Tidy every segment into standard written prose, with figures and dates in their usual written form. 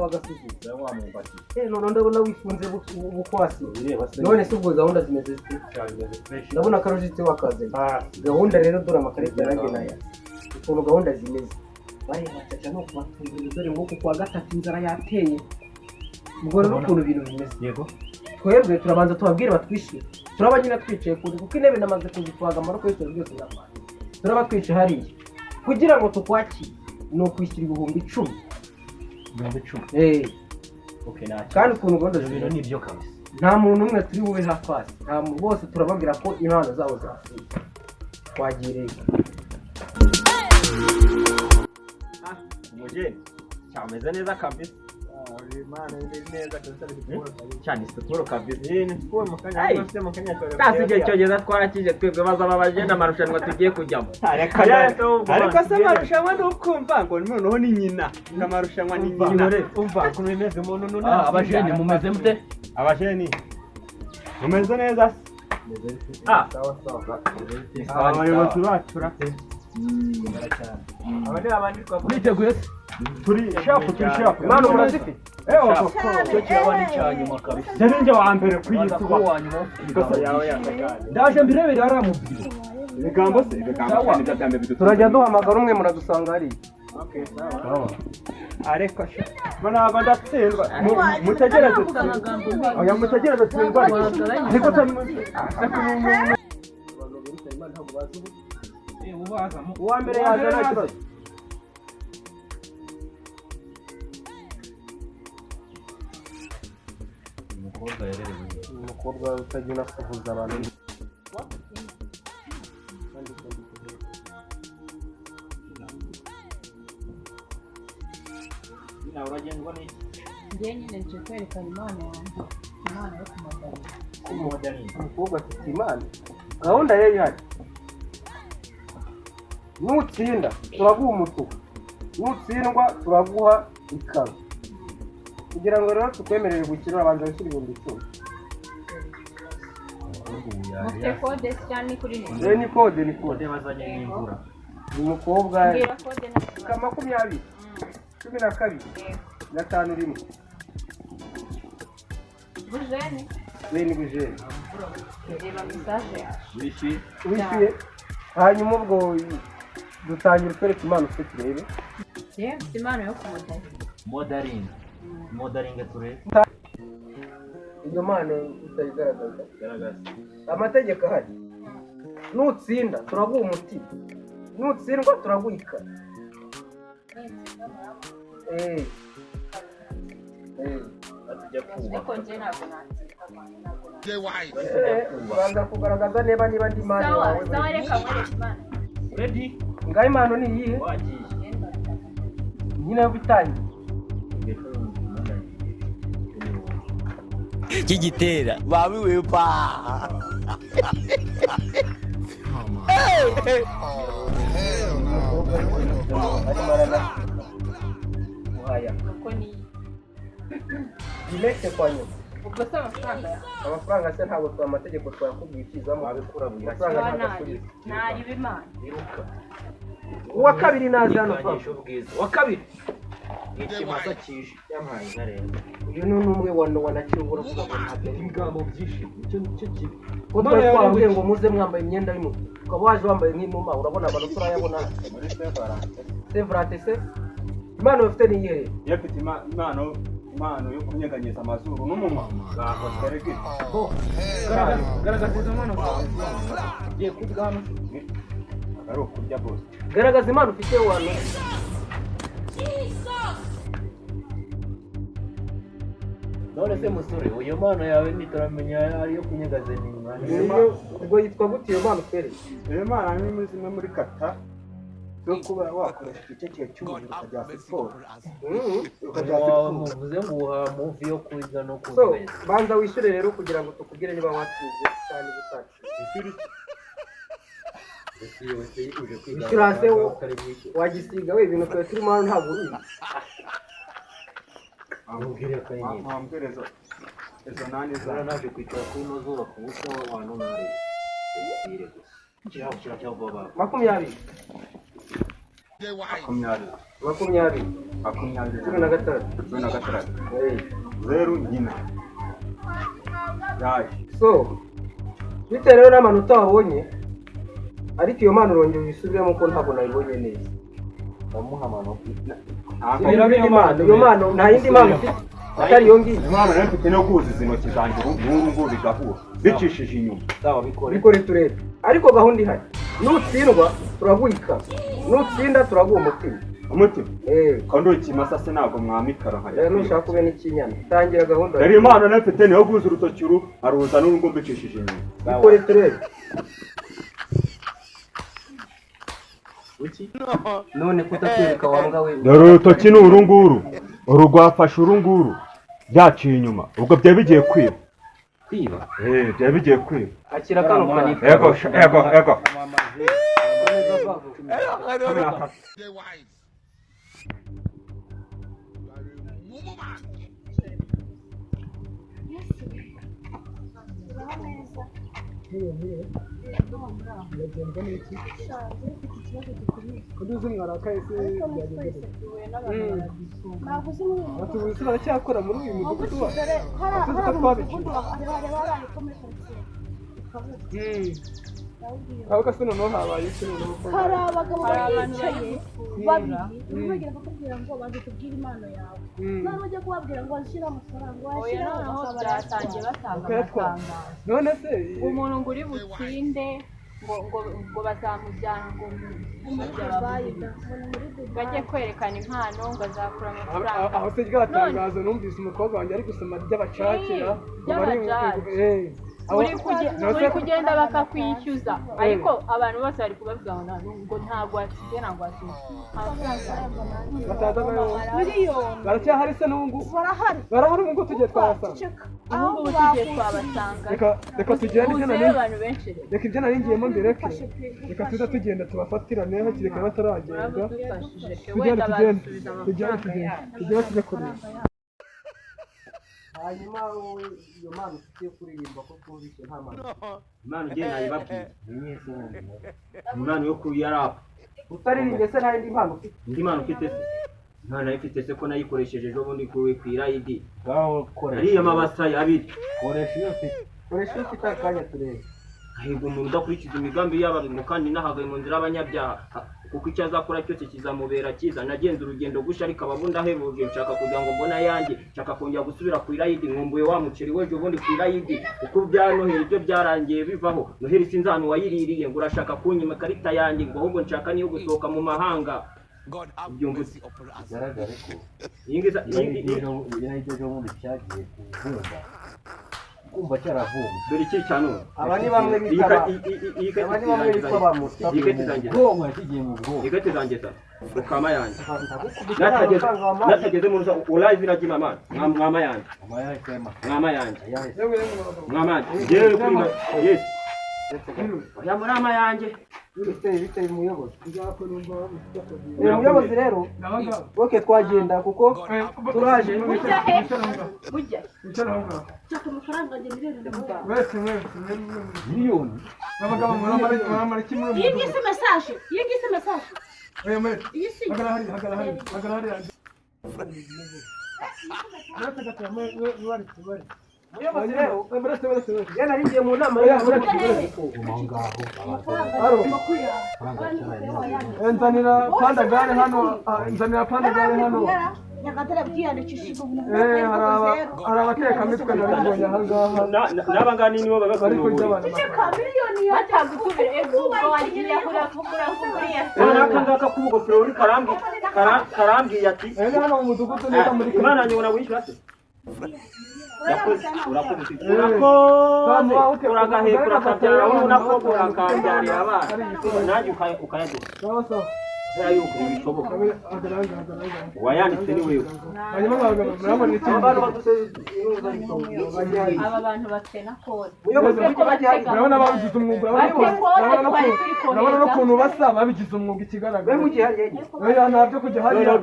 bagasubiza wa mumbati none ndabona wifunze bukwasi none se ubwo gahunda zimeze zite ndabona karojite wakaze gahunda rero dore amakarita yanjye naya ukuntu gahunda zimeze bari bacaca no kubatungura dore ngo kwa gatatu inzara yateye ubwo rero ukuntu ibintu bimeze yego twebwe turabanza tubabwire batwishyure turabanyina twicaye kuri kuko intebe namaze kuzitwaga amaboko yose byose ndamara turaba twicaye hariya kugira ngo tukwakire no kwishyura 10,000 okay kandi ukuntu gahunda zibiro nibyo kabisa nta muntu umwe turi bube hafasi nta muntu bose turababwira ko impano zabo zafuye twagireye umugeni cyameze neza kabisa Imana iri neza cyane siporo kabisa ni siporo mu kanya kasi igihe cyogeza twarakije twebwe bazaba abajene amarushanwa tugiye kujyamo ariko se amarushanwa nukumva ngo noneho ni nyina amarushanwa ni nyina umva ukuntu bimeze umuntu none abajene mumeze mute abajene mumeze neza sawa abayobozi bacu abandi abandi twiteguye turi shapu mano murazifite cyo kirabona cyanyuma kabisa nje wa mbere kwiyisuba ndaje mbirebere aramubwira ibigambo se ibigambo n'ibyambe bidutu turajya duhamagara umwe muradusanga hari okay sawa ariko ntabwo ndatsindwa mutegereze oya mutegereze tsindwa ariko uwa mbere yaje nta kibazo umukobwa utagira unasuhuza abantu uragendwa n'iki njye nyine nje kwerekana impano yo kumudaringa umukobwa afite imana gahunda ye ihari nutsinda turaguha umutuku nutsindwa turaguha ikaro kugira ngo rero tukwemerere gukina abanza gushyira 10,000 mufite kode cyane ni kuri nini ni kode bazanye n'imvura umukobwa mbwira kode ka 20 12 5 bujene ni bujene reba message wishyuye hanyuma ubwo dutangira twereka impano ufite turebe mfite impano yo kumudaringa modaringa turebe iyo mpano utayigaragaza amategeko ahari nutsinda turaguha umutima nutsindwa turaguha ikara ariko njye ntabwo ubanza kugaragaza niba ndi impano yawe sawa reka mwereke impano ready ngaho impano ni iyihe wagiye nyine yo bitangiye kigitera babiwe pa uko ni dimeke kwa nyuma ubwo se amafaranga se ntabwo twa amategeko twakubwikizamo abikura buri nari bimana uwa kabiri naje hano wa kabiri ikimasa kije yampaye nkareba uyu ni umwe wanakibura kuvuga ngo ntabwo ibigambo byinshi icyo kibi ko twabwiye ngo muze mwambaye imyenda y'umutuku ukaba waje wambaye nk'inuma urabona abantu turayabona muri sevrate se impano bafite ni iyihe yafite impano yo kunyeganyeza amazuru n'umunwa bakoterege garagaza izo mpano ugiye kurya hano ari ukurya bose garagaza impano ufite wano none se musore iyo mpano yawe ntituramenya ariyo kunyegaza inyuma ubwo yitwa gute iyo mpano utwereye iyo mpano ni muri zimwe muri kata zo kuba wakoresha igice cyawe cy'umubiri ukajya siporo wawe muvuze ngo uha muvi yo kwiga no so banza wishyure rero kugira ngo tukubwire niba watsinze cyane gutaka ishyura se wagisiga we ibintu twe turimo hano ntabwo ubizi wambwire izo nani za naje kwicara kuri ino zuba ku busa w'abantu nari gusa kiraho kiracyavuba 20 makumyabiri 16 zeru nyina yaje so bitewe rero n'amanota wabonye ariko iyo mpano urongera uyisubiremo ko ntabwo nayibonye neza bamuha amanota iyo mpano nta yindi mpano ufite atari iyo ngiyo impano rero mfite no kuzuza intoki zanjye n'ubu bigahura bicishije inyuma bikore turebe ariko gahunda ihari nutsindwa turaguha ikaze nutsinda turaguha umutima kandi ukimasa se ntabwo mwamikara nkaya nushaka kube n'ikinyana tangira gahunda rero impano rero mfite niyo guhuza urutoki aruhuza n'urwo mbicishije inyuma bikore turebe none kutatwereka wanga we dore urutoki ni urunguru rwafashe urunguru byaciye inyuma ubwo byari bigiye kwiba byari bigiye kwiba akira kano kanya ego baracyakora muri uyu mudugudu aho gase noneho habaye iki hari abagabo bicaye babiri bagira bakubwira ngo baje kubwira impano yawe none ujye kubabwira ngo washyira amafaranga washyira byatangiye batanga none se umuntu ngo uri butsinde ngo bazamujyana ngo bajye kwerekana impano ngo azakura amafaranga aho se ryatangazo numvise umukobwa wanjye ari gusoma ry'abacakira uri kugenda bakakwishyuza ariko abantu bose bari kubavuga ngo ntabwo watsinze ntabwo watsinze baracyahari se n'ubu barahari ubu tugiye twabasanga ubu tugiye twabasanga reka tugende ibyo nari ngiyemo mbere reka tuza tugenda tubafatirane hakiri kare bataragenda tujye kureba hanyuma wowe iyo mpano ufite kuririmba ko twumvise nta mpano impano ugiye nayibabwiye impano yo kuyarapa utaririmbye se nta yindi mpano ufite indi mpano ufite se nta nayo ufite se ko nayikoresheje ejo bundi ku irayidi ariya mabasa abiri koresha iyo ufite akanya turebe ahubwo umuntu udakurikiza imigambi y'abantu kandi nahagaye mu nzira y'abanyabyaha kuko icyo azakora cyose kizamubera cyiza nagenze urugendo gushya ariko ababundi ahebuje nshaka kugira ngo mbona yanjye nshaka kongera gusubira ku irayidi nkumbuye wa muceri w'ejo bundi ku irayidi kuko bya noheri ibyo byarangiye bivaho noheri sinzi ahantu wayiririye ngo urashaka kunyima ikarita yanjye ngo ahubwo nshaka niyo gusohoka mu mahanga byumvise bigaragare ko iyi ngiyi ejo bundi cyagiye kuvumba kumva cyaravumba dore iki cyane aba ni bamwe bitwa ba Mustafa bwonko yakigiye mu bwonko igate zanjye ukama yanjye natageze mu ruza urazi iragi mama mwama yanjye mwama yanjye yewe kuri yes ya murama yanjye biteye umuyobozi umuyobozi rero boke twagenda kuko turaje bujya cyaka amafaranga agenda irera wese miliyoni abagabo muramara kimwe iyi ngisi message oya mwe iyi si hagarahari umuyobozi rero yana rigiye mu nama nzanira pandagare hano nyagatare byiyandikishije hari abatekamitwe nabibonye aha ngaha n'abangana nibo bari kurya babakora ceceka miliyoni batagutubira ubwo wagiye kurakura kuriya aka ngaka k'ubugofero uri karambwiye ati hano mu mudugudu neza muri imana nyobora wishyura se urakoze uragahekura akabyara unakobwa urakambyarira abana nanjye ukayagura yuko bishoboka wayanditse ni wewe aba bantu batena kode urabona babigize umwuga urabona n'ukuntu basa babigize umwuga ikigaragara ntabyo kujya hariya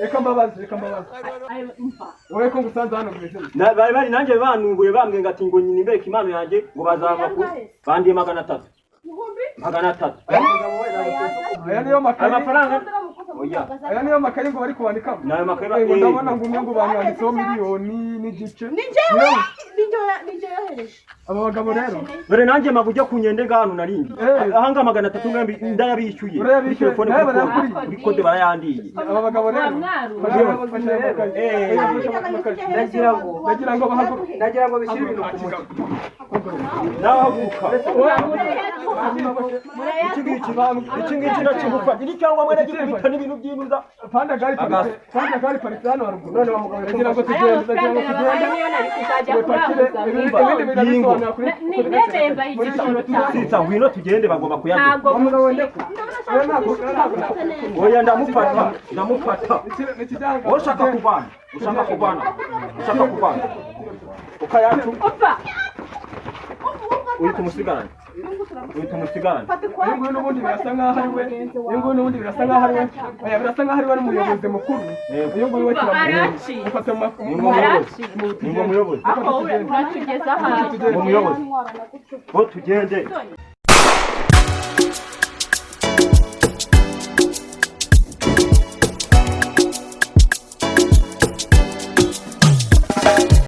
reka mbabazi wowe ko ngusanze hano bari nanjye banunguye bambwiye ngo ati ngo nyine imbere impano yanjye ngo baza amakuru bandiye 300 300 aya niyo makaye amafaranga oya aya niyo makaye ngo bari kwandikamo nayo makaye ngo ndabona ngo umwe ngo bamwanditseho miliyoni n'igice ninjyewe yohereje aba bagabo rero dore nanjye mabuja kunyende ngano narindi ahanga 300 ngambi ndayabishyuye kuri telefone kuri kode barayandiye aba bagabo rero ndagira ngo bishyire ibintu ku muti nahaguka iki ngiki nakigufa iri cyangwa mwene gikubita n'ibintu by'inuza panda gari paritse hano haruguru none bamugabo ndagira ngo tugende sitsa ngwino tugende bagomba kuyaduka oya ndamufata ushaka kubana ukayacu uri kumusigarana Ingo n'ubundi birasa nkaho ari we birasa nkaho ari we n'umuyobozi mukuru iyo ngo we Araci ufata ni umuyobozi aho we uracugeza hano umuyobozi bo tugende